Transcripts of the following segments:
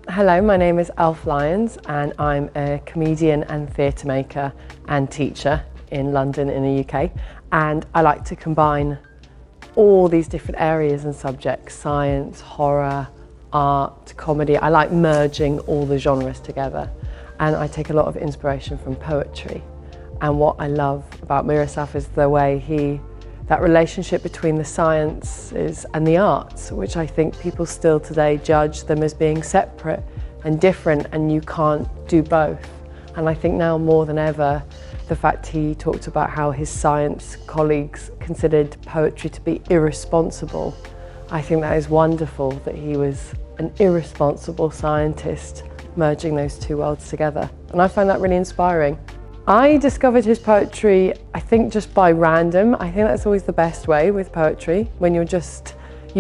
Hello, my name is Lyons and I'm a comedian and theatre maker and teacher in London in the UK, and I like to combine all these different areas and subjects: science, horror, art, comedy. I like merging all the genres together, and I take a lot of inspiration from poetry. And what I love about Miroslav is the way that relationship between the sciences and the arts, which I think people still today judge them as being separate and different, and you can't do both. And I think now more than ever, the fact he talked about how his science colleagues considered poetry to be irresponsible, I think that is wonderful that he was an irresponsible scientist merging those two worlds together. And I find that really inspiring. I discovered his poetry, I think, just by random. I think that's always the best way with poetry, when you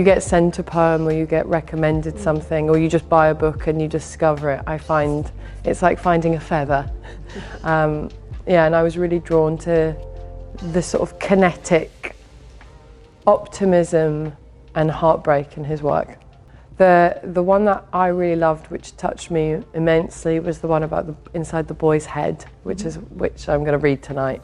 get sent a poem or you get recommended something, or you just buy a book and you discover it. I find it's like finding a feather. Yeah, and I was really drawn to the sort of kinetic optimism and heartbreak in his work. The one that I really loved, which touched me immensely, was the one about inside the boy's head, which I'm going to read tonight.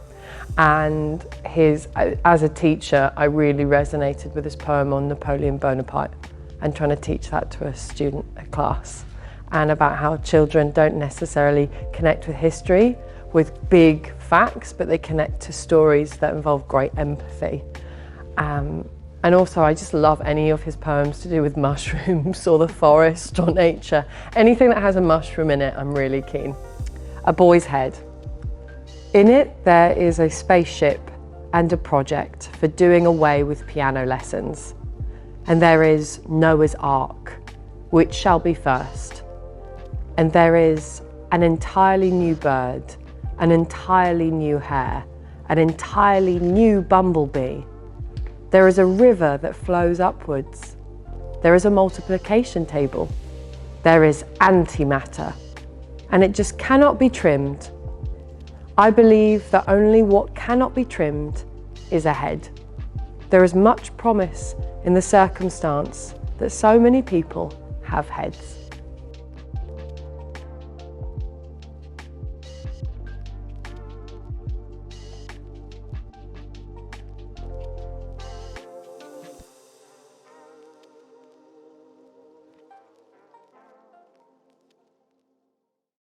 And as a teacher, I really resonated with his poem on Napoleon Bonaparte and trying to teach that to a class, and about how children don't necessarily connect with history with big facts, but they connect to stories that involve great empathy. And also, I just love any of his poems to do with mushrooms or the forest or nature. Anything that has a mushroom in it, I'm really keen. A Boy's Head. In it, there is a spaceship and a project for doing away with piano lessons. And there is Noah's Ark, which shall be first. And there is an entirely new bird, an entirely new hare, an entirely new bumblebee. There is a river that flows upwards. There is a multiplication table. There is antimatter, and it just cannot be trimmed. I believe that only what cannot be trimmed is a head. There is much promise in the circumstance that so many people have heads.